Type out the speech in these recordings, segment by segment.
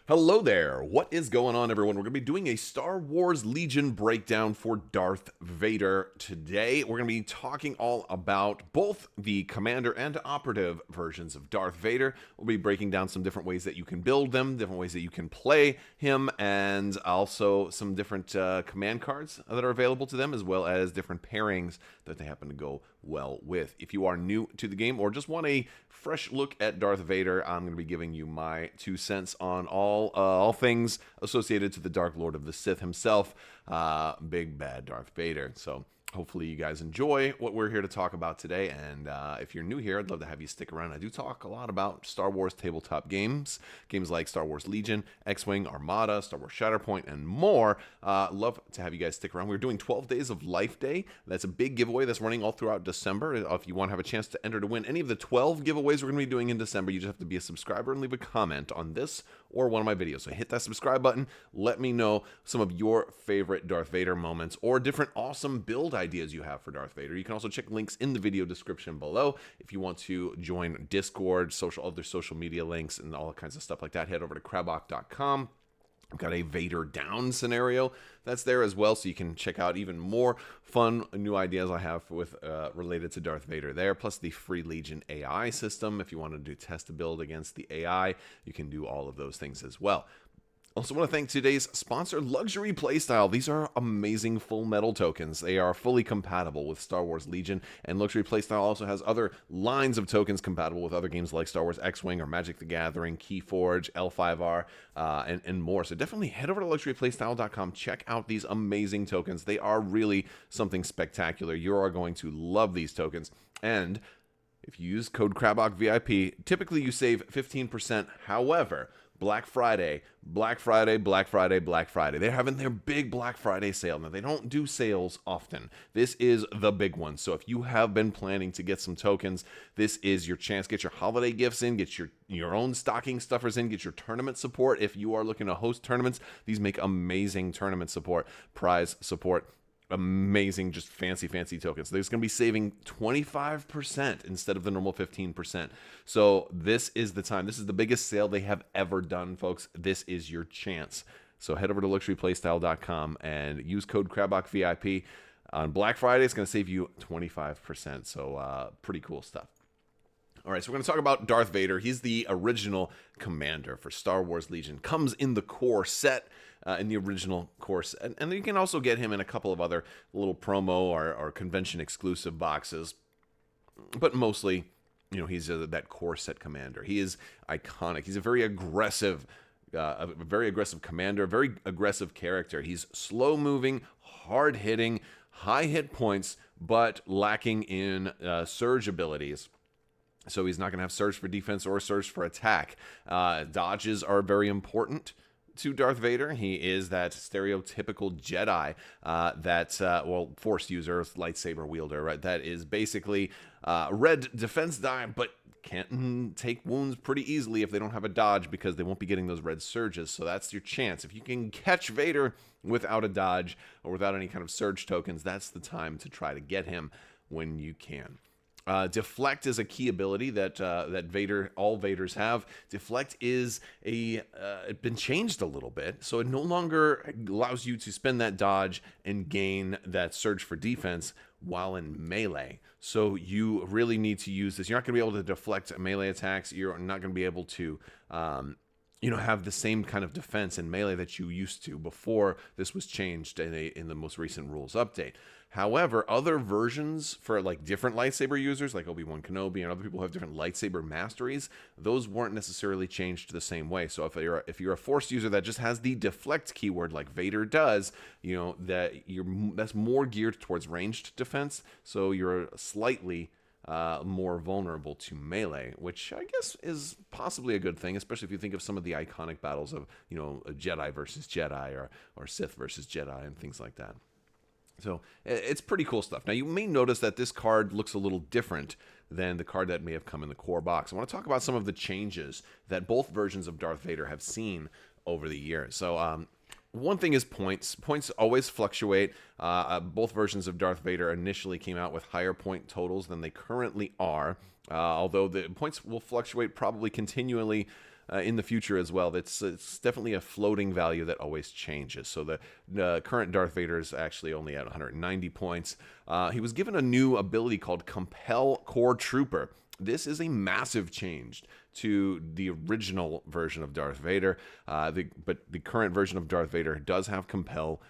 Hello there. What is going on, everyone? We're going to be doing a Star Wars Legion breakdown for Darth Vader today. We're going to be talking all about both the Commander and Operative versions of Darth Vader. We'll be breaking down some different ways that you can build them, different ways that you can play him, and also some different command cards that are available to them, as well as different pairings that they happen to go well with. If you are new to the game or just want a fresh look at Darth Vader, I'm going to be giving you my 2 cents on all things associated to the Dark Lord of the Sith himself, big bad Darth Vader. So hopefully you guys enjoy what we're here to talk about today, and if you're new here, I'd love to have you stick around. I do talk a lot about Star Wars tabletop games like Star Wars Legion, X-Wing, Armada, Star Wars Shatterpoint, and more. Love to have you guys stick around. We're doing 12 Days of Life Day. That's a big giveaway that's running all throughout December. If you want to have a chance to enter to win any of the 12 giveaways we're going to be doing in December, you just have to be a subscriber and leave a comment on this or one of my videos. So hit that subscribe button. Let me know some of your favorite Darth Vader moments or different awesome build ideas you have for Darth Vader. You can also check links in the video description below. If you want to join Discord, other social media links, and all kinds of stuff like that, head over to Crabbok.com. I've got a Vader down scenario that's there as well, so you can check out even more fun new ideas I have with related to Darth Vader there, plus the free Legion AI system. If you want to do test a build against the AI, you can do all of those things as well. Also want to thank today's sponsor, Luxury Playstyle. These are amazing full metal tokens. They are fully compatible with Star Wars Legion, and Luxury Playstyle also has other lines of tokens compatible with other games like Star Wars X-Wing or Magic the Gathering, Keyforge, L5R, and more. So definitely head over to luxuryplaystyle.com. Check out these amazing tokens. They are really something spectacular. You are going to love these tokens. And if you use code Crabbok VIP, typically you save 15%. However, Black Friday. They're having their big Black Friday sale. Now, they don't do sales often. This is the big one. So if you have been planning to get some tokens, this is your chance. Get your holiday gifts in, get your own stocking stuffers in, get your tournament support. If you are looking to host tournaments, these make amazing tournament support, prize support. Amazing, just fancy tokens. There's going to be saving 25% instead of the normal 15%. So this is the time. This is the biggest sale they have ever done, folks. This is your chance. So head over to luxuryplaystyle.com and use code Crabbok VIP. On Black Friday, it's going to save you 25%. So pretty cool stuff. All right, so we're going to talk about Darth Vader. He's the original commander for Star Wars Legion. Comes in the core set, in the original course. And you can also get him in a couple of other little promo or convention-exclusive boxes. But mostly, he's that core set commander. He is iconic. He's a very aggressive commander, very aggressive character. He's slow-moving, hard-hitting, high hit points, but lacking in surge abilities. So he's not going to have surge for defense or surge for attack. Dodges are very important to Darth Vader. He is that stereotypical Jedi, Force user, lightsaber wielder, right? That is basically red defense die, but can't take wounds pretty easily if they don't have a dodge because they won't be getting those red surges. So that's your chance. If you can catch Vader without a dodge or without any kind of surge tokens, that's the time to try to get him when you can. Deflect is a key ability that all Vaders have. Deflect is it's been changed a little bit, so it no longer allows you to spend that dodge and gain that surge for defense while in melee. So you really need to use this. You're not going to be able to deflect melee attacks. You're not going to be able to have the same kind of defense in melee that you used to before this was changed in the most recent rules update. However, other versions for different lightsaber users, like Obi-Wan Kenobi and other people who have different lightsaber masteries, those weren't necessarily changed the same way. So if you're a Force user that just has the deflect keyword like Vader does, that's more geared towards ranged defense. So you're slightly more vulnerable to melee, which I guess is possibly a good thing, especially if you think of some of the iconic battles of a Jedi versus Jedi or Sith versus Jedi and things like that. So it's pretty cool stuff. Now, you may notice that this card looks a little different than the card that may have come in the core box. I want to talk about some of the changes that both versions of Darth Vader have seen over the years. So one thing is points. Points always fluctuate. Both versions of Darth Vader initially came out with higher point totals than they currently are, although the points will fluctuate probably continually in the future as well. It's definitely a floating value that always changes. So the current Darth Vader is actually only at 190 points. He was given a new ability called Compel Core Trooper. This is a massive change to the original version of Darth Vader, but the current version of Darth Vader does have Compel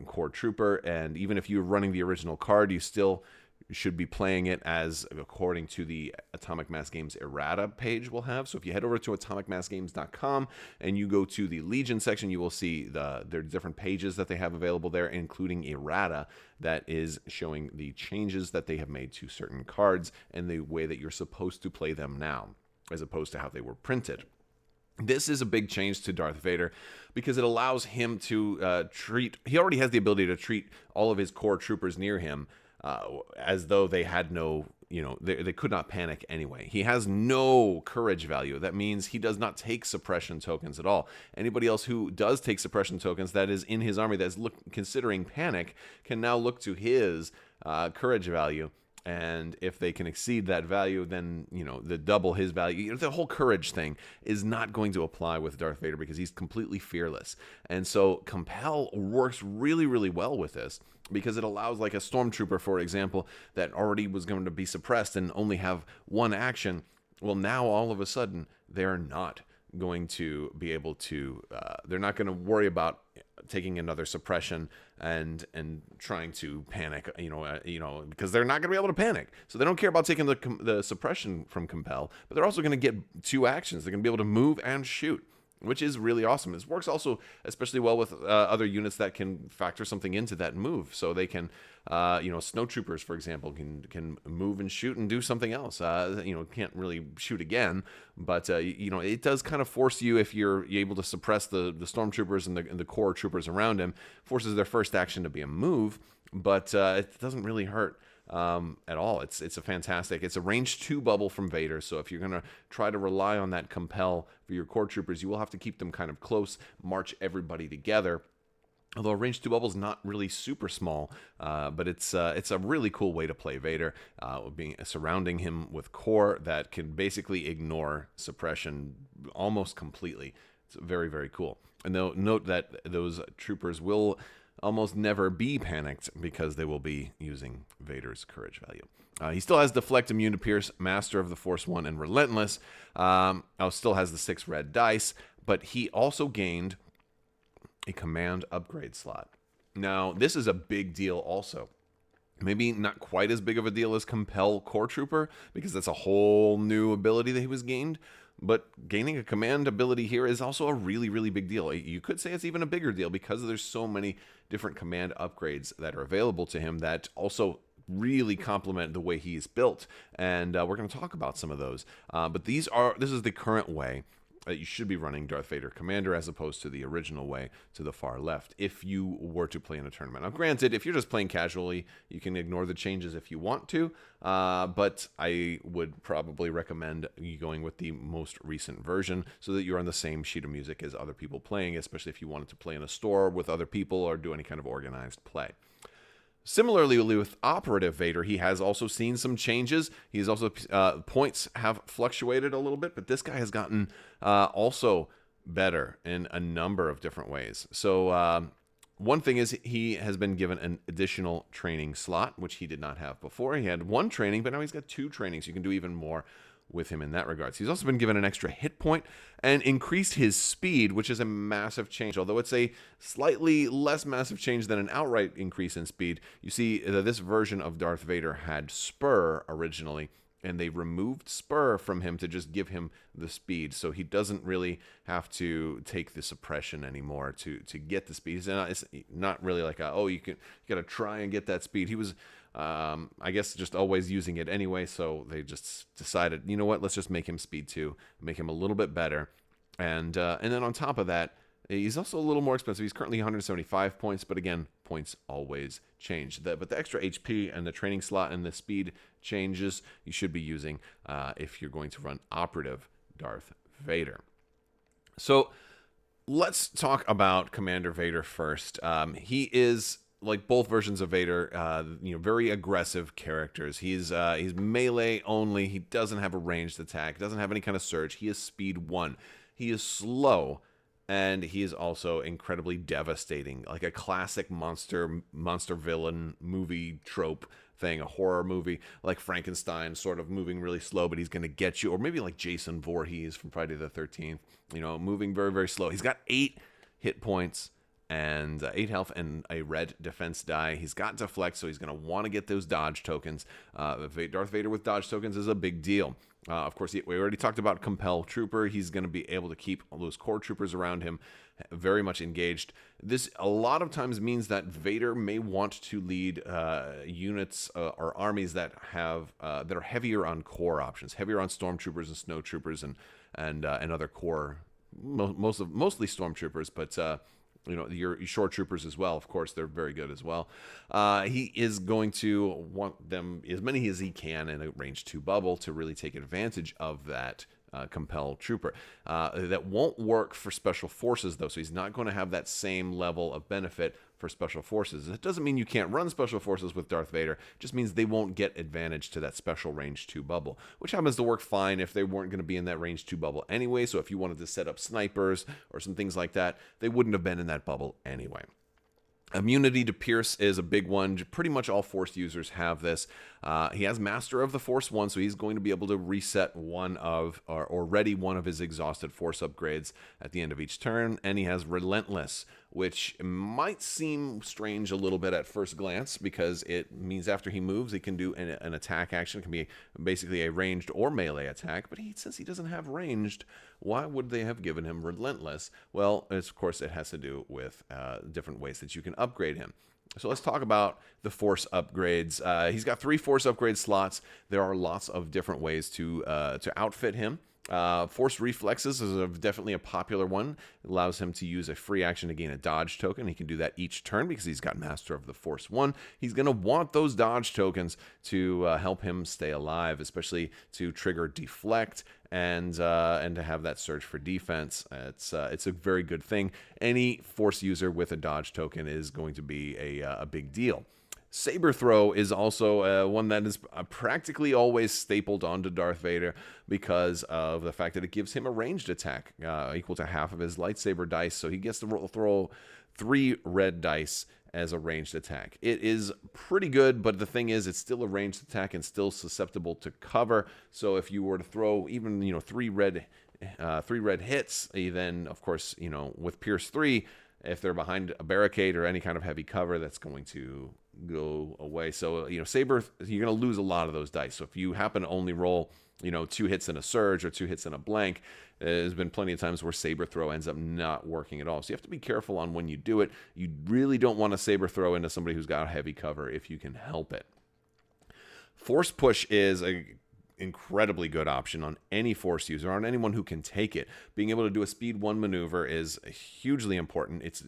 Core Trooper, and even if you're running the original card, you still should be playing it as according to the Atomic Mass Games errata page we'll have. So if you head over to atomicmassgames.com and you go to the Legion section, you will see their different pages that they have available there, including errata that is showing the changes that they have made to certain cards and the way that you're supposed to play them now, as opposed to how they were printed. This is a big change to Darth Vader because it allows him to he already has the ability to treat all of his core troopers near him as though they had no, they could not panic anyway. He has no courage value. That means he does not take suppression tokens at all. Anybody else who does take suppression tokens that is in his army that's considering panic can now look to his courage value. And if they can exceed that value, then, the double his value. The whole courage thing is not going to apply with Darth Vader because he's completely fearless. And so Compel works really, really well with this because it allows, like a stormtrooper, for example, that already was going to be suppressed and only have one action. Well, now all of a sudden, they're not going to be able to, they're not going to worry about taking another suppression and trying to panic, because they're not going to be able to panic. So they don't care about taking the suppression from Compel, but they're also going to get two actions. They're going to be able to move and shoot, which is really awesome. This works also especially well with other units that can factor something into that move. So they can, snowtroopers, for example, can move and shoot and do something else. Can't really shoot again, but it does kind of force you, if you're able to suppress the stormtroopers and the core troopers around him, forces their first action to be a move, but it doesn't really hurt at all. It's a range 2 bubble from Vader, so if you're going to try to rely on that Compel for your core troopers, you will have to keep them kind of close, march everybody together. Although a range 2 bubble is not really super small, but it's a really cool way to play Vader, surrounding him with core that can basically ignore suppression almost completely. It's very, very cool. And note that those troopers will almost never be panicked because they will be using Vader's courage value. He still has Deflect, Immune to Pierce, Master of the Force 1, and Relentless. Still has the 6 red dice, but he also gained a command upgrade slot. Now, this is a big deal also. Maybe not quite as big of a deal as Compel Core Trooper, because that's a whole new ability that he was gained. But gaining a command ability here is also a really, really big deal. You could say it's even a bigger deal because there's so many different command upgrades that are available to him that also really complement the way he's built. And we're going to talk about some of those. But this is the current way that you should be running Darth Vader Commander, as opposed to the original way to the far left if you were to play in a tournament. Now, granted, if you're just playing casually, you can ignore the changes if you want to, but I would probably recommend you going with the most recent version so that you're on the same sheet of music as other people playing, especially if you wanted to play in a store with other people or do any kind of organized play. Similarly with Operative Vader, he has also seen some changes. He's also, points have fluctuated a little bit, but this guy has gotten also better in a number of different ways. So one thing is he has been given an additional training slot, which he did not have before. He had 1 training, but now he's got 2 trainings. You can do even more with him in that regard. So he's also been given an extra hit point and increased his speed, which is a massive change. Although it's a slightly less massive change than an outright increase in speed. You see that this version of Darth Vader had Spur originally, and they removed Spur from him to just give him the speed. So he doesn't really have to take the suppression anymore to get the speed. It's not really like, you got to try and get that speed. He was I guess just always using it anyway, so they just decided, you know what, let's just make him speed 2, make him a little bit better, and then on top of that, he's also a little more expensive. He's currently 175 points, but again, points always change. But the extra HP and the training slot and the speed changes you should be using if you're going to run Operative Darth Vader. So let's talk about Commander Vader first. He is, like both versions of Vader, very aggressive characters. He's melee only. He doesn't have a ranged attack. Doesn't have any kind of surge. He is speed 1. He is slow, and he is also incredibly devastating, like a classic monster villain movie trope thing, a horror movie like Frankenstein, sort of moving really slow, but he's going to get you. Or maybe like Jason Voorhees from Friday the 13th, moving very, very slow. He's got 8 hit points and 8 health and a red defense die. He's got deflect, so he's going to want to get those dodge tokens. Darth Vader with dodge tokens is a big deal. Of course, we already talked about Compel Trooper. He's going to be able to keep all those core troopers around him very much engaged. This a lot of times means that Vader may want to lead units or armies that are heavier on core options, heavier on stormtroopers and snow troopers and other core, mostly stormtroopers, but your shore troopers as well. Of course, they're very good as well. He is going to want them as many as he can in a range 2 bubble to really take advantage of that Compel Trooper. That won't work for Special Forces, though, so he's not going to have that same level of benefit for Special Forces. It doesn't mean you can't run Special Forces with Darth Vader. It just means they won't get advantage to that special range 2 bubble, which happens to work fine if they weren't going to be in that range 2 bubble anyway. So if you wanted to set up snipers or some things like that, they wouldn't have been in that bubble anyway. Immunity to Pierce is a big one. Pretty much all Force users have this. He has Master of the Force 1, so he's going to be able to reset or ready one of his exhausted Force upgrades at the end of each turn. And he has Relentless, which might seem strange a little bit at first glance because it means after he moves, he can do an attack action. It can be basically a ranged or melee attack. But since he doesn't have ranged, why would they have given him Relentless? Well, of course, it has to do with different ways that you can upgrade him. So let's talk about the Force upgrades. He's got 3 Force upgrade slots. There are lots of different ways to outfit him. Force Reflexes is definitely a popular one. It allows him to use a free action to gain a dodge token. He can do that each turn because he's got Master of the Force 1. He's going to want those dodge tokens to help him stay alive, especially to trigger Deflect and to have that Surge for defense. It's a very good thing. Any Force user with a dodge token is going to be a big deal. Saber Throw is also one that is practically always stapled onto Darth Vader because of the fact that it gives him a ranged attack equal to half of his lightsaber dice. So he gets to throw 3 red dice as a ranged attack. It is pretty good, but the thing is, it's still a ranged attack and still susceptible to cover. So if you were to throw even 3 red hits, then of course with Pierce 3, if they're behind a barricade or any kind of heavy cover, that's going to go away. So Saber, you're going to lose a lot of those dice. So if you happen to only roll 2 hits in a surge or 2 hits in a blank, there's been plenty of times where Saber Throw ends up not working at all. So you have to be careful on when you do it. You really don't want to Saber Throw into somebody who's got a heavy cover if you can help it. Force Push is a incredibly good option on any Force user, on anyone who can take it. Being able to do a speed 1 maneuver is hugely important. It's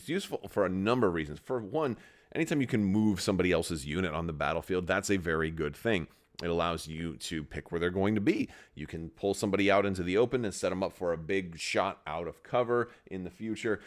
useful for a number of reasons. For one, anytime you can move somebody else's unit on the battlefield, that's a very good thing. It allows you to pick where they're going to be. You can pull somebody out into the open and set them up for a big shot out of cover in the future.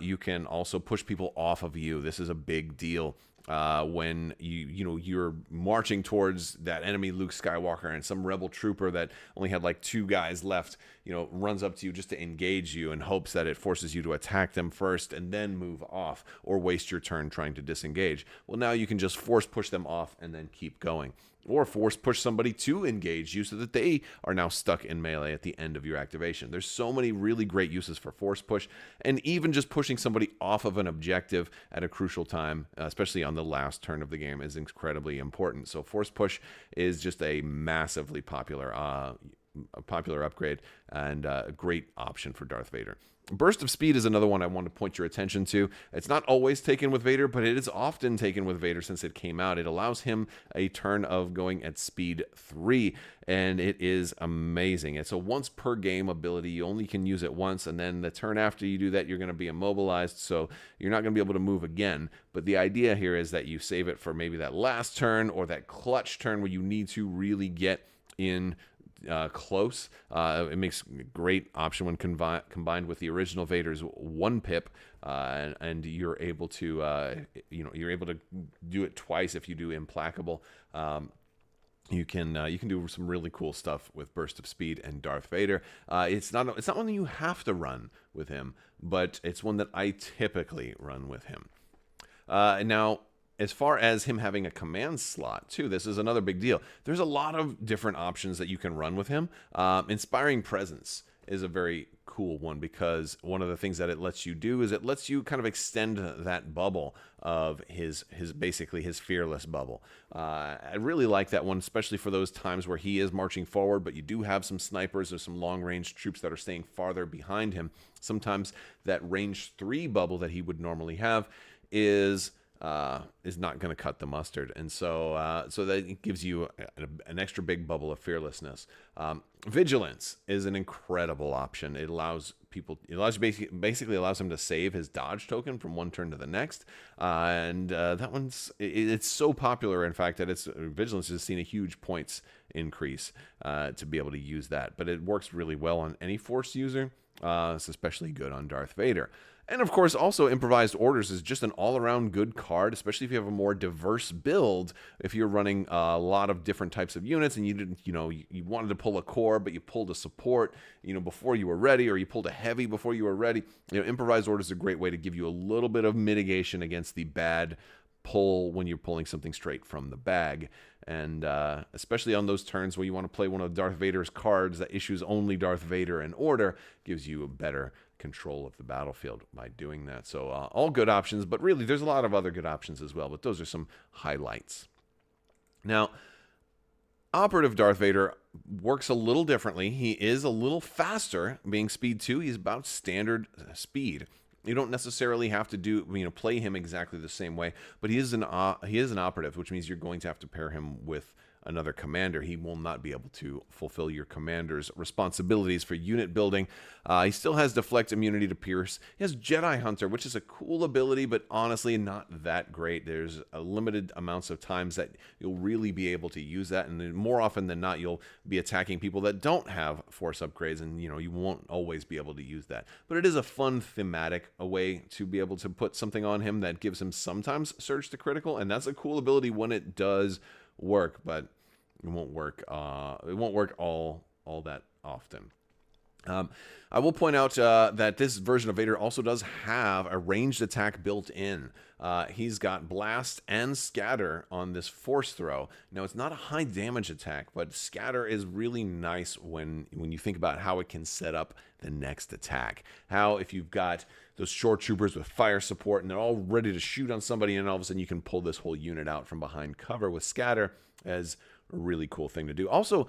You can also push people off of you. This is a big deal. When you're marching towards that enemy Luke Skywalker and some rebel trooper that only had like 2 guys left, runs up to you just to engage you in hopes that it forces you to attack them first and then move off or waste your turn trying to disengage. Well, now you can just force push them off and then keep going. Or force push somebody to engage you so that they are now stuck in melee at the end of your activation. There's so many really great uses for force push, and even just pushing somebody off of an objective at a crucial time, especially on the last turn of the game, is incredibly important. So force push is just a massively popular upgrade and a great option for Darth Vader. Burst of Speed is another one I want to point your attention to. It's not always taken with Vader, but it is often taken with Vader since it came out. It allows him a turn of going at speed 3, and it is amazing. It's a once per game ability. You only can use it once, and then the turn after you do that, you're going to be immobilized, so you're not going to be able to move again. But the idea here is that you save it for maybe that last turn or that clutch turn where you need to really get in close. It makes a great option when combined with the original Vader's 1 pip, and you're able to you're able to do it twice if you do Implacable. you can do some really cool stuff with Burst of Speed and Darth Vader. It's not one that you have to run with him, but it's one that I typically run with him. Now, as far as him having a command slot, too, this is another big deal. There's a lot of different options that you can run with him. Inspiring Presence is a very cool one because one of the things that it lets you do is it lets you kind of extend that bubble of his basically his fearless bubble. I really like that one, especially for those times where he is marching forward, but you do have some snipers or some long-range troops that are staying farther behind him. Sometimes that range 3 bubble that he would normally have is not going to cut the mustard, and so that it gives you an extra big bubble of fearlessness. Vigilance is an incredible option. It allows basically allows him to save his dodge token from one turn to the next, and that it's so popular, in fact, that Vigilance has seen a huge points increase to be able to use that. But it works really well on any Force user. It's especially good on Darth Vader. And of course, also Improvised Orders is just an all-around good card, especially if you have a more diverse build. If you're running a lot of different types of units, and you wanted to pull a core, but you pulled a support, before you were ready, or you pulled a heavy before you were ready. Improvised Orders is a great way to give you a little bit of mitigation against the bad pull when you're pulling something straight from the bag. And especially on those turns where you want to play one of Darth Vader's cards that issues only Darth Vader in order, gives you a better control of the battlefield by doing that. So all good options, but really there's a lot of other good options as well, but those are some highlights. Now, Operative Darth Vader works a little differently. He is a little faster, being speed 2. He's about standard speed. You don't necessarily have to play him exactly the same way, but he is an operative, which means you're going to have to pair him with another commander. He will not be able to fulfill your commander's responsibilities for unit building. He still has deflect immunity to pierce. He has Jedi Hunter, which is a cool ability, but honestly not that great. There's a limited amounts of times that you'll really be able to use that, and more often than not, you'll be attacking people that don't have force upgrades, and you won't always be able to use that. But it is a fun thematic way to be able to put something on him that gives him sometimes surge to critical, and that's a cool ability when it does work, but it won't work. It won't work all that often. I will point out that this version of Vader also does have a ranged attack built in. He's got Blast and Scatter on this Force Throw. Now, it's not a high damage attack, but Scatter is really nice when you think about how it can set up the next attack. How if you've got those short troopers with fire support and they're all ready to shoot on somebody, and all of a sudden you can pull this whole unit out from behind cover with Scatter as a really cool thing to do. Also,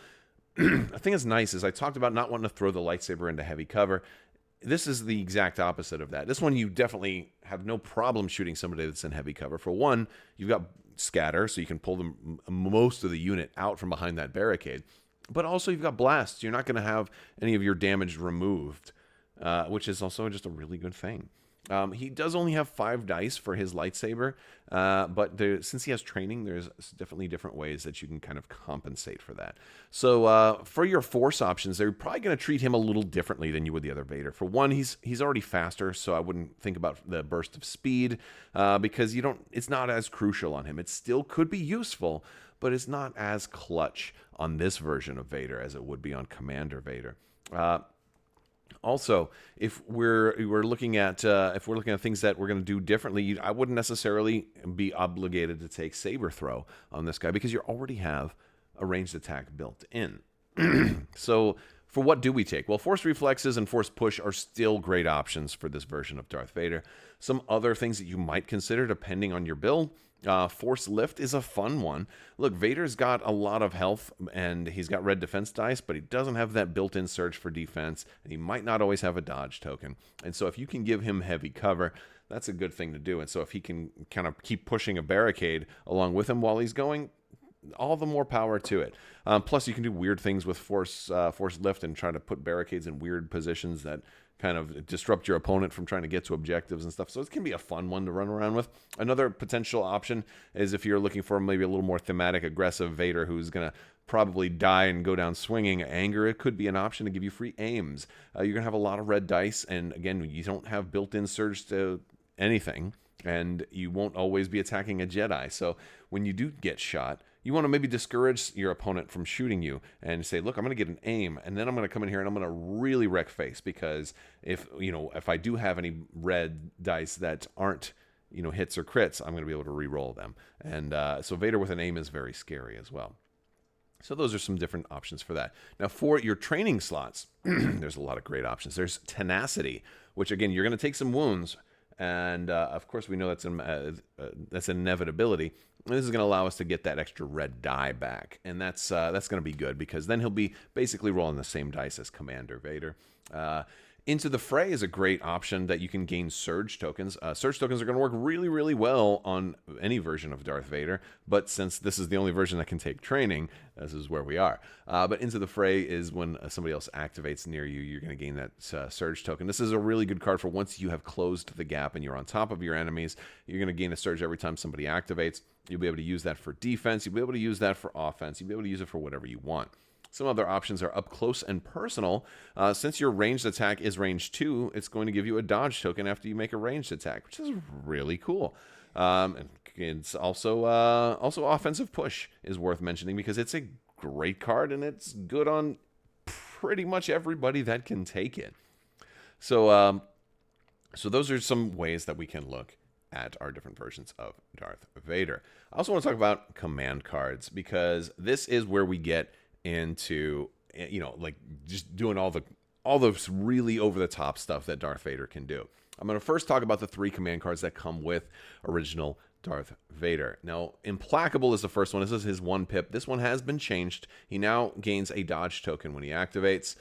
I think it's nice is I talked about not wanting to throw the lightsaber into heavy cover. This is the exact opposite of that. This one, you definitely have no problem shooting somebody that's in heavy cover. For one, you've got Scatter, so you can pull most of the unit out from behind that barricade. But also, you've got Blast. You're not going to have any of your damage removed, which is also just a really good thing. He does only have 5 dice for his lightsaber, but since he has training, there's definitely different ways that you can kind of compensate for that. So for your Force options, they're probably going to treat him a little differently than you would the other Vader. For one, he's already faster, so I wouldn't think about the burst of speed because it's not as crucial on him. It still could be useful, but it's not as clutch on this version of Vader as it would be on Commander Vader. Also, if we're looking at things that we're going to do differently, I wouldn't necessarily be obligated to take Saber Throw on this guy because you already have a ranged attack built in. So for what do we take? Well, Force Reflexes and Force Push are still great options for this version of Darth Vader. Some other things that you might consider depending on your build. Force Lift is a fun one. Look, Vader's got a lot of health, and he's got red defense dice, but he doesn't have that built-in surge for defense, and he might not always have a dodge token. And so if you can give him heavy cover, that's a good thing to do. And so if he can kind of keep pushing a barricade along with him while he's going, all the more power to it. Plus, you can do weird things with Force Lift and try to put barricades in weird positions that kind of disrupt your opponent from trying to get to objectives and stuff. So it can be a fun one to run around with. Another potential option is if you're looking for maybe a little more thematic, aggressive Vader who's going to probably die and go down swinging. Anger, it could be an option to give you free aims. You're going to have a lot of red dice, and again, you don't have built-in surge to anything, and you won't always be attacking a Jedi. So when you do get shot, you want to maybe discourage your opponent from shooting you and say, look, I'm going to get an aim, and then I'm going to come in here and I'm going to really wreck face, because if I do have any red dice that aren't hits or crits, I'm going to be able to re-roll them. And so Vader with an aim is very scary as well. So those are some different options for that. Now for your training slots, there's a lot of great options. There's tenacity, which again, you're going to take some wounds, and of course we know that's an inevitability. And this is going to allow us to get that extra red die back, and that's going to be good, because then he'll be basically rolling the same dice as Commander Vader. Into the Fray is a great option that you can gain surge tokens. Surge tokens are going to work really, really well on any version of Darth Vader, but since this is the only version that can take training, this is where we are. But Into the Fray is when somebody else activates near you, you're going to gain that surge token. This is a really good card for once you have closed the gap and you're on top of your enemies. You're going to gain a surge every time somebody activates. You'll be able to use that for defense. You'll be able to use that for offense. You'll be able to use it for whatever you want. Some other options are up close and personal. Since your ranged attack is range 2, it's going to give you a dodge token after you make a ranged attack, which is really cool. And it's also offensive push is worth mentioning, because it's a great card and it's good on pretty much everybody that can take it. So those are some ways that we can look at our different versions of Darth Vader. I also want to talk about command cards, because this is where we get into, like just doing all those really over-the-top stuff that Darth Vader can do. I'm going to first talk about the 3 command cards that come with original Darth Vader. Now, Implacable is the first one. This is his 1 pip. This one has been changed. He now gains a dodge token when he activates.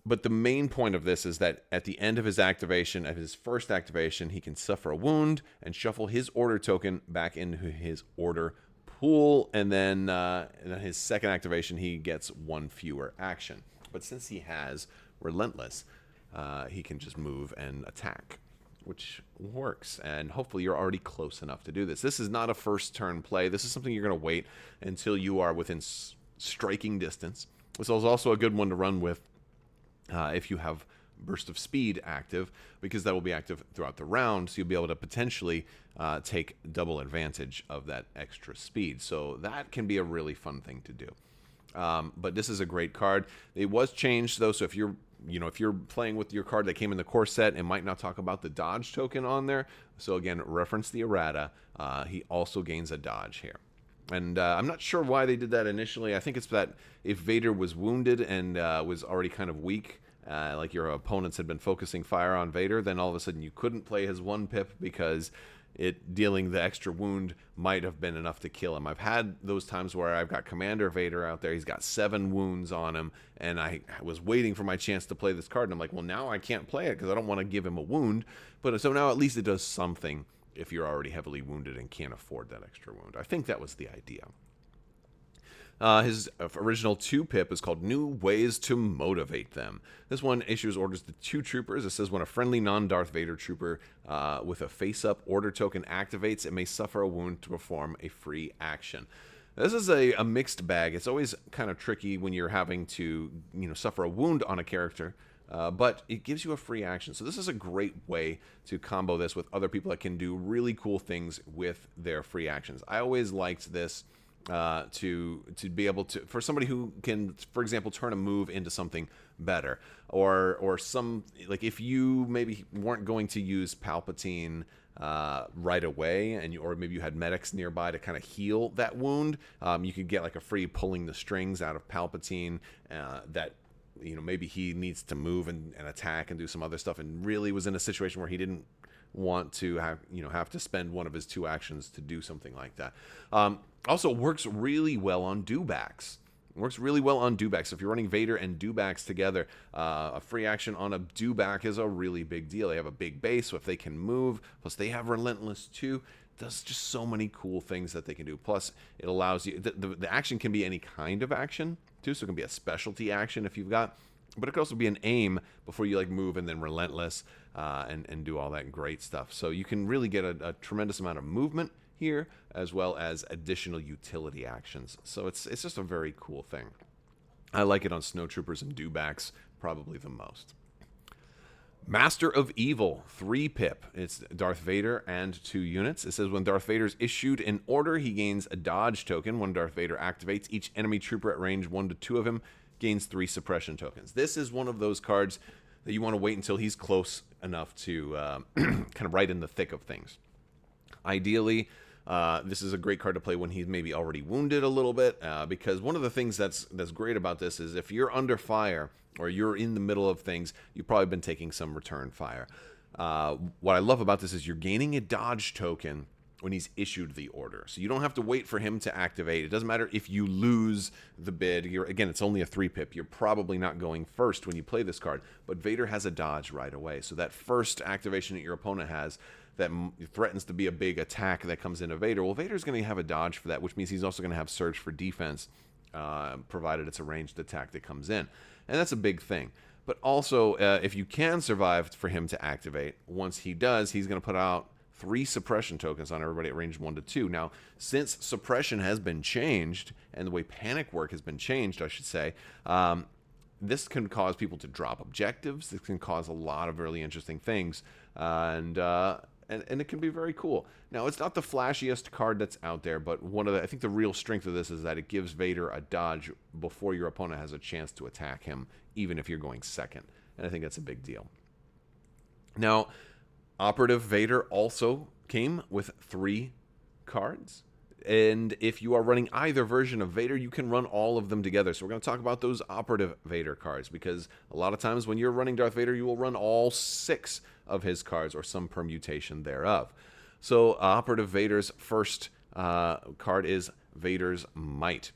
But the main point of this is that at the end of his activation, at his first activation, he can suffer a wound and shuffle his order token back into his order pool, and then his second activation, he gets 1 fewer action. But since he has Relentless, he can just move and attack, which works. And hopefully you're already close enough to do this. This is not a first turn play. This is something you're going to wait until you are within striking distance. This is also a good one to run with if you have Burst of Speed active, because that will be active throughout the round, so you'll be able to potentially take double advantage of that extra speed. So that can be a really fun thing to do. But this is a great card. It was changed though, so if you're playing with your card that came in the core set, it might not talk about the dodge token on there. So again, reference the errata. He also gains a dodge here. And I'm not sure why they did that initially. I think it's that if Vader was wounded and was already kind of weak, like your opponents had been focusing fire on Vader, then all of a sudden you couldn't play his 1 pip because it dealing the extra wound might have been enough to kill him. I've had those times where I've got Commander Vader out there. He's got 7 wounds on him, and I was waiting for my chance to play this card, and I'm like, well, now I can't play it because I don't want to give him a wound. But so now at least it does something if you're already heavily wounded and can't afford that extra wound. I think that was the idea. His original 2 pip is called New Ways to Motivate Them. This one issues orders to 2 troopers. It says when a friendly non-Darth Vader trooper with a face-up order token activates, it may suffer a wound to perform a free action. This is a mixed bag. It's always kind of tricky when you're having to suffer a wound on a character, but it gives you a free action. So this is a great way to combo this with other people that can do really cool things with their free actions. I always liked this to be able to, for somebody who can, for example, turn a move into something better, or some, like if you maybe weren't going to use Palpatine right away, or maybe you had medics nearby to kind of heal that wound, you could get like a free pulling the strings out of Palpatine that maybe he needs to move and attack and do some other stuff, and really was in a situation where he didn't want to have to spend one of his 2 actions to do something like that. Also works really well on dewbacks. Works really well on dewbacks. So if you're running Vader and dewbacks together, a free action on a dewback is a really big deal. They have a big base, so if they can move, plus they have Relentless too, does just so many cool things that they can do. Plus, it allows you, the action can be any kind of action too, so it can be a specialty action if you've got, but it could also be an aim before you move and then Relentless and do all that great stuff. So you can really get a tremendous amount of movement here, as well as additional utility actions. So it's just a very cool thing. I like it on snowtroopers and dewbacks probably the most. Master of Evil, 3 pip. It's Darth Vader and 2 units. It says when Darth Vader is issued an order, he gains a dodge token. When Darth Vader activates, each enemy trooper at range 1 to 2 of him gains 3 suppression tokens. This is one of those cards that you want to wait until he's close enough to kind of right in the thick of things. Ideally, this is a great card to play when he's maybe already wounded a little bit, because one of the things that's great about this is if you're under fire or you're in the middle of things, you've probably been taking some return fire. What I love about this is you're gaining a dodge token when he's issued the order. So you don't have to wait for him to activate. It doesn't matter if you lose the bid. Again, it's only a 3 pip. You're probably not going first when you play this card, but Vader has a dodge right away. So that first activation that your opponent has that threatens to be a big attack that comes into Vader, well, Vader's going to have a dodge for that, which means he's also going to have surge for defense, provided it's a ranged attack that comes in. And that's a big thing. But also, if you can survive for him to activate, once he does, he's going to put out 3 suppression tokens on everybody at range 1 to 2. Now, since suppression has been changed, and the way panic work has been changed, I should say, this can cause people to drop objectives. This can cause a lot of really interesting things, and it can be very cool. Now, it's not the flashiest card that's out there, but I think the real strength of this is that it gives Vader a dodge before your opponent has a chance to attack him, even if you're going second. And I think that's a big deal. Now, Operative Vader also came with 3 cards. And if you are running either version of Vader, you can run all of them together. So we're going to talk about those Operative Vader cards, because a lot of times when you're running Darth Vader, you will run all 6 of his cards or some permutation thereof. So Operative Vader's first card is Vader's Might.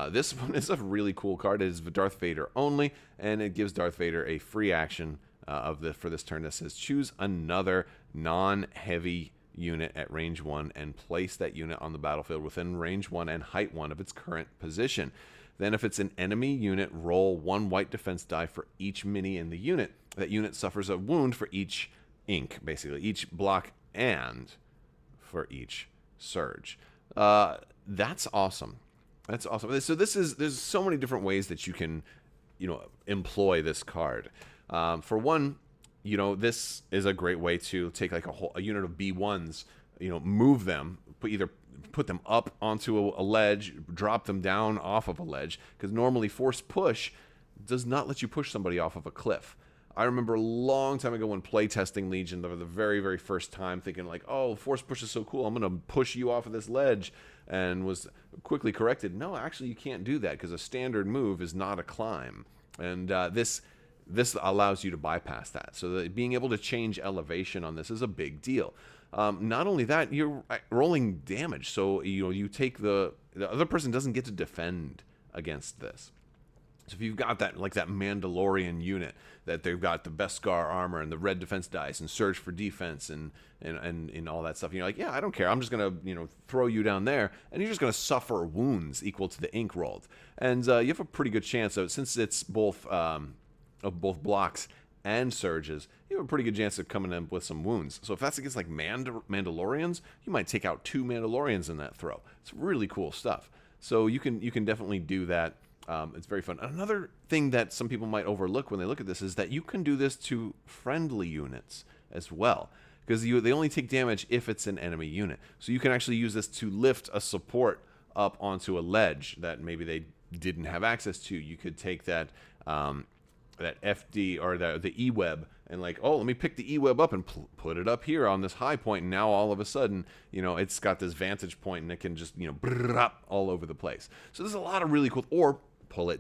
This one is a really cool card. It is Darth Vader only, and it gives Darth Vader a free action for this turn that says choose another non-heavy unit at range 1 and place that unit on the battlefield within range 1 and height 1 of its current position. Then if it's an enemy unit, roll 1 white defense die for each mini in the unit. That unit suffers a wound for each ink, basically, each block and for each surge. That's awesome. That's awesome. So there's so many different ways that you can, employ this card. For one, this is a great way to take like a unit of B1s, move them, put them up onto a ledge, drop them down off of a ledge, because normally force push does not let you push somebody off of a cliff. I remember a long time ago when playtesting Legion, for the very, very first time, thinking like, oh, force push is so cool, I'm going to push you off of this ledge, and was quickly corrected. No, actually you can't do that, because a standard move is not a climb. And this allows you to bypass that. So that being able to change elevation on this is a big deal. Not only that, you're rolling damage. So you take the other person doesn't get to defend against this. So if you've got that Mandalorian unit that they've got the Beskar armor and the red defense dice and surge for defense and all that stuff, you're like, yeah, I don't care. I'm just gonna throw you down there, and you're just gonna suffer wounds equal to the ink rolled. And you have a pretty good chance of, since it's both blocks and surges, you have a pretty good chance of coming in with some wounds. So if that's against like Mandalorians, you might take out 2 Mandalorians in that throw. It's really cool stuff. So you can definitely do that. It's very fun. Another thing that some people might overlook when they look at this is that you can do this to friendly units as well, because they only take damage if it's an enemy unit. So you can actually use this to lift a support up onto a ledge that maybe they didn't have access to. You could take that FD or the E-web and let me pick the E-web up and put it up here on this high point, and now all of a sudden, it's got this vantage point and it can just, all over the place. So there's a lot of really cool, or pull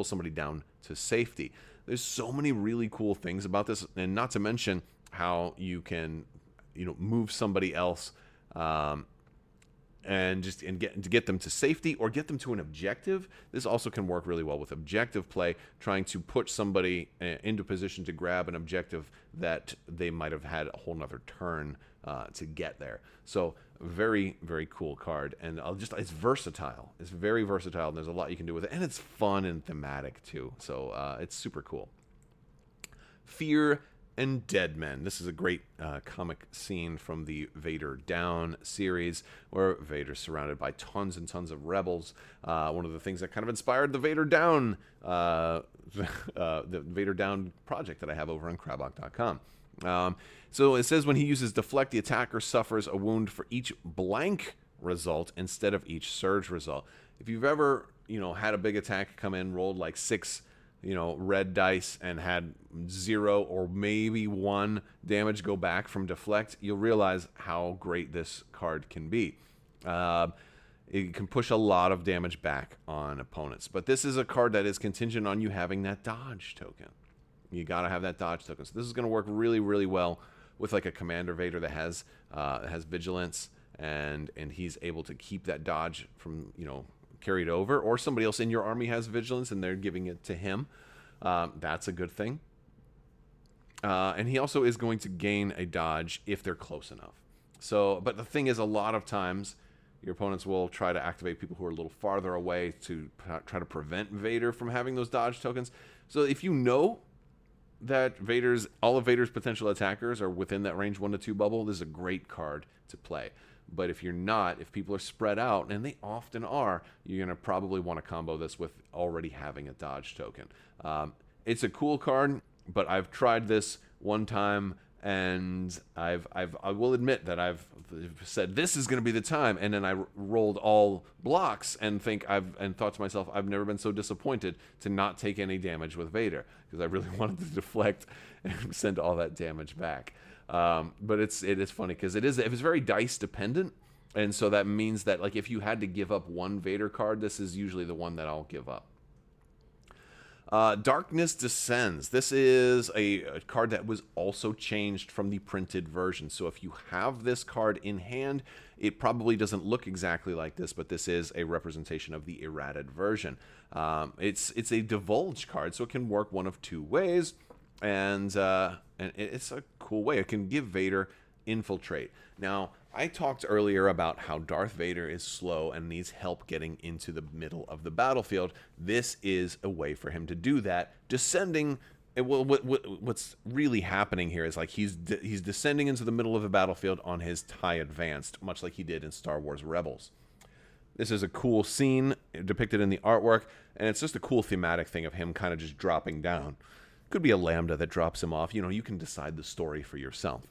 somebody down to safety. There's so many really cool things about this, and not to mention how you can, move somebody else, and get them to safety or get them to an objective. This also can work really well with objective play, trying to put somebody into position to grab an objective that they might have had a whole nother turn to get there. So very, very cool card, and it's versatile. It's very versatile, and there's a lot you can do with it, and it's fun and thematic too. So it's super cool. Fear and Dead Men. This is a great comic scene from the Vader Down series, where Vader's surrounded by tons and tons of rebels. One of the things that kind of inspired the Vader Down, the Vader Down project that I have over on Crabbok.com. So it says when he uses Deflect, the attacker suffers a wound for each blank result instead of each surge result. If you've ever, had a big attack come in, rolled like 6 red dice and had 0 or maybe 1 damage go back from Deflect, you'll realize how great this card can be. It can push a lot of damage back on opponents. But this is a card that is contingent on you having that dodge token. You got to have that dodge token. So this is going to work really, really well with like a Commander Vader that has Vigilance, and he's able to keep that dodge from, carried over, or somebody else in your army has Vigilance and they're giving it to him. That's a good thing. And he also is going to gain a dodge if they're close enough. So, but the thing is, a lot of times your opponents will try to activate people who are a little farther away to try to prevent Vader from having those dodge tokens. So if you know that all of Vader's potential attackers are within that range 1 to 2 bubble, this is a great card to play. But if you're not, if people are spread out, and they often are, you're going to probably want to combo this with already having a dodge token. It's a cool card, but I've tried this one time, and I will admit that I've said this is going to be the time, and then I rolled all blocks and thought to myself, I've never been so disappointed to not take any damage with Vader, because I really wanted to deflect and send all that damage back. But it is funny because it's very dice dependent, and so that means that like if you had to give up one Vader card, this is usually the one that I'll give up. Darkness Descends. This is a card that was also changed from the printed version. So if you have this card in hand, it probably doesn't look exactly like this, but this is a representation of the errated version. It's a divulge card, so it can work one of 2 ways. And it's a cool way. It can give Vader Infiltrate. Now, I talked earlier about how Darth Vader is slow and needs help getting into the middle of the battlefield. This is a way for him to do that. Descending, what's really happening here is like he's descending into the middle of the battlefield on his TIE Advanced, much like he did in Star Wars Rebels. This is a cool scene depicted in the artwork, and it's just a cool thematic thing of him kind of just dropping down. Could be a Lambda that drops him off. You can decide the story for yourself.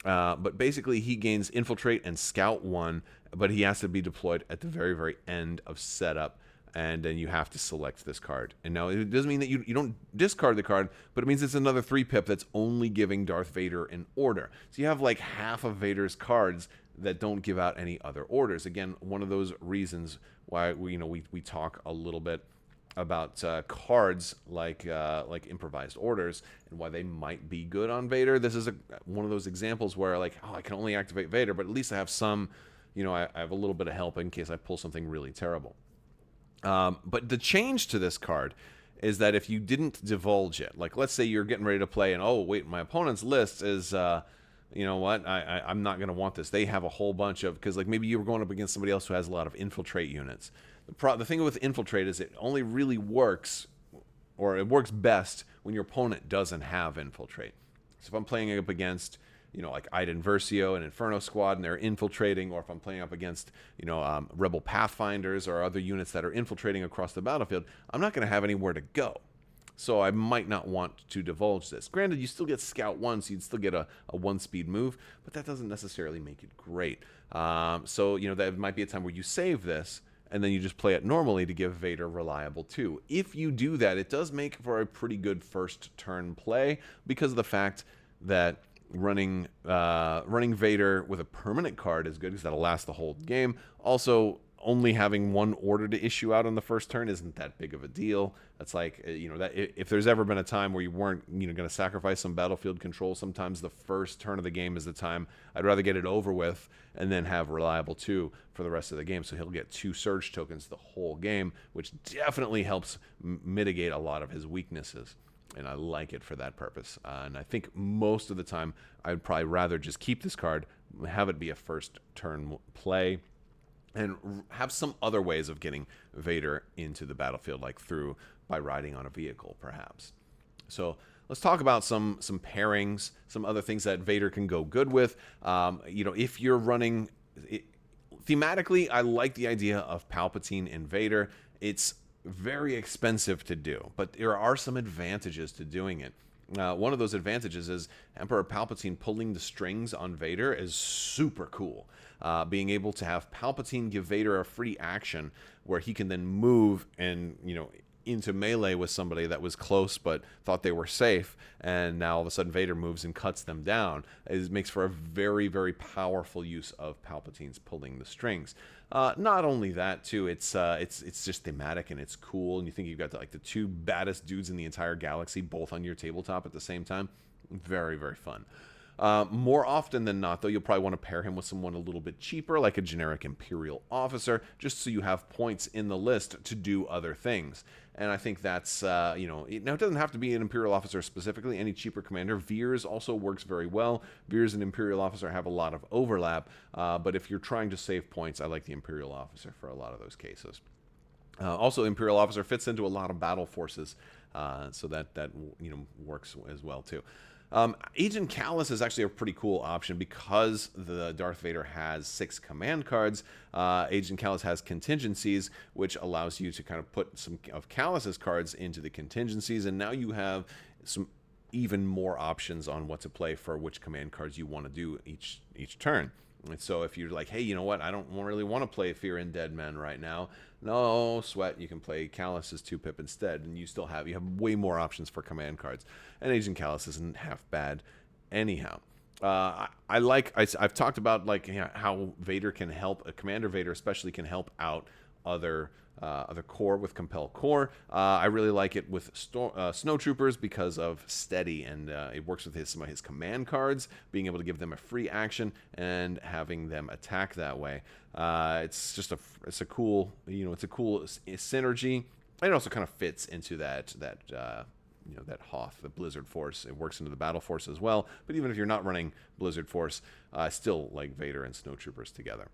But basically, he gains Infiltrate and Scout 1, but he has to be deployed at the very, very end of setup, and then you have to select this card. And now, it doesn't mean that you don't discard the card, but it means it's another 3-pip that's only giving Darth Vader an order. So you have like half of Vader's cards that don't give out any other orders. Again, one of those reasons why we talk a little bit about cards like improvised orders and why they might be good on Vader. This is one of those examples where like, I can only activate Vader, but at least I have some, I have a little bit of help in case I pull something really terrible. But the change to this card is that if you didn't divulge it, like let's say you're getting ready to play and, oh wait, my opponent's list is you know what, I'm not going to want this. They have a whole bunch of, because like maybe you were going up against somebody else who has a lot of Infiltrate units. The thing with Infiltrate is it only really works, or it works best when your opponent doesn't have Infiltrate. So if I'm playing up against, like Iden Versio and Inferno Squad and they're infiltrating, or if I'm playing up against, Rebel Pathfinders or other units that are infiltrating across the battlefield, I'm not going to have anywhere to go. So I might not want to divulge this. Granted, you still get Scout 1, so you'd still get a 1-speed move, but that doesn't necessarily make it great. So, that might be a time where you save this, and then you just play it normally to give Vader Reliable 2. If you do that, it does make for a pretty good first turn play because of the fact that running Vader with a permanent card is good because that'll last the whole game. Also, only having one order to issue out on the first turn isn't that big of a deal. That's like, that if there's ever been a time where you weren't, going to sacrifice some battlefield control, sometimes the first turn of the game is the time. I'd rather get it over with and then have Reliable 2 for the rest of the game. So he'll get 2 surge tokens the whole game, which definitely helps mitigate a lot of his weaknesses. And I like it for that purpose. And I think most of the time, I'd probably rather just keep this card, have it be a first turn play, and have some other ways of getting Vader into the battlefield, like by riding on a vehicle, perhaps. So let's talk about some pairings, some other things that Vader can go good with. If you're running thematically, I like the idea of Palpatine and Vader. It's very expensive to do, but there are some advantages to doing it. One of those advantages is Emperor Palpatine pulling the strings on Vader is super cool. Being able to have Palpatine give Vader a free action where he can then move and, into melee with somebody that was close but thought they were safe, and now all of a sudden Vader moves and cuts them down. It makes for a very, very powerful use of Palpatine's pulling the strings. Not only that, too, it's just thematic and it's cool, and you think you've got the two baddest dudes in the entire galaxy both on your tabletop at the same time. Very, very fun. More often than not, though, you'll probably want to pair him with someone a little bit cheaper, like a generic Imperial officer, just so you have points in the list to do other things. And I think that's, now it doesn't have to be an Imperial officer specifically. Any cheaper commander. Veers also works very well. Veers and Imperial officer have a lot of overlap, but if you're trying to save points, I like the Imperial officer for a lot of those cases. Also, Imperial officer fits into a lot of battle forces, so that works as well too. Agent Kallus is actually a pretty cool option because the Darth Vader has 6 command cards. Agent Kallus has contingencies, which allows you to kind of put some of Kallus's cards into the contingencies, and now you have some even more options on what to play for which command cards you want to do each turn. And so if you're like, hey, you know what, I don't really want to play Fear and Dead Men right now, no sweat, you can play Kallus's 2-pip instead, and you have way more options for command cards. And Agent Kallus isn't half bad anyhow. I've talked about how Vader can help, Commander Vader especially can help out other core with Compel Core. I really like it with Snowtroopers because of Steady, and it works with some of his command cards, being able to give them a free action and having them attack that way. It's a cool synergy. It also kind of fits into that Hoth, the Blizzard Force. It works into the Battle Force as well. But even if you're not running Blizzard Force, I still like Vader and Snowtroopers together.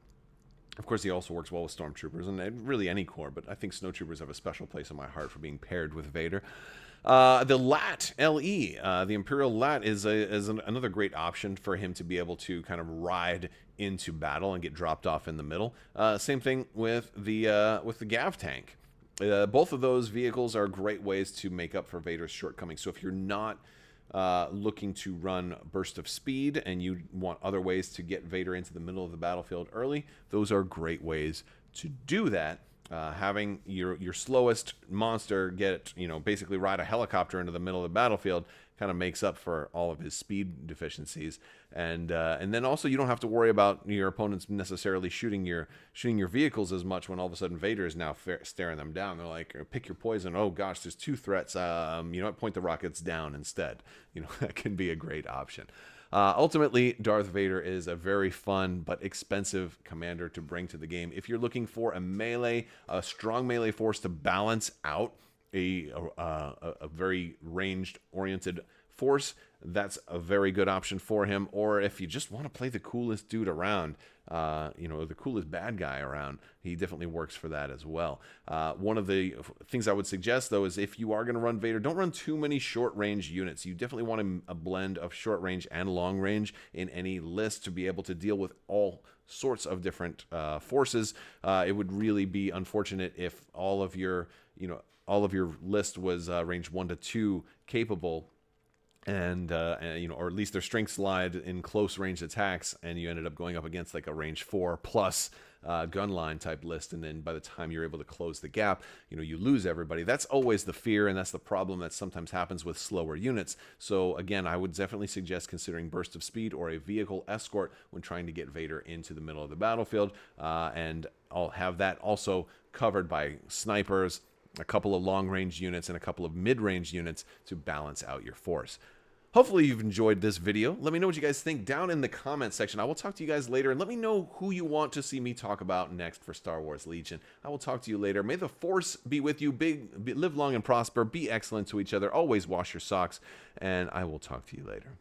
Of course, he also works well with Stormtroopers and really any core, but I think Snowtroopers have a special place in my heart for being paired with Vader. The LAT, L-E, the Imperial LAT is another great option for him to be able to kind of ride into battle and get dropped off in the middle. Same thing with the Gav tank. Both of those vehicles are great ways to make up for Vader's shortcomings. So if you're not looking to run Burst of Speed and you want other ways to get Vader into the middle of the battlefield early, those are great ways to do that. Having your slowest monster basically ride a helicopter into the middle of the battlefield kind of makes up for all of his speed deficiencies, and then also you don't have to worry about your opponents necessarily shooting your vehicles as much when all of a sudden Vader is now staring them down. They're like, pick your poison. Oh gosh, there's 2 threats. Point the rockets down instead. That can be a great option. Ultimately, Darth Vader is a very fun but expensive commander to bring to the game. If you're looking for a strong melee force to balance out a very ranged-oriented force, that's a very good option for him. Or if you just want to play the coolest dude around, the coolest bad guy around, he definitely works for that as well. One of the things I would suggest, though, is if you are going to run Vader, don't run too many short-range units. You definitely want a blend of short-range and long-range in any list to be able to deal with all sorts of different forces. It would really be unfortunate if all of your list was range 1 to 2 capable, and or at least their strength slide in close range attacks, and you ended up going up against like a range 4 plus gun line type list, and then by the time you're able to close the gap, you lose everybody. That's always the fear, and that's the problem that sometimes happens with slower units. So again, I would definitely suggest considering Burst of Speed or a vehicle escort when trying to get Vader into the middle of the battlefield, and I'll have that also covered by snipers, a couple of long-range units, and a couple of mid-range units to balance out your force. Hopefully you've enjoyed this video. Let me know what you guys think down in the comment section. I will talk to you guys later, and let me know who you want to see me talk about next for Star Wars Legion. I will talk to you later. May the Force be with you. Live long and prosper. Be excellent to each other. Always wash your socks, and I will talk to you later.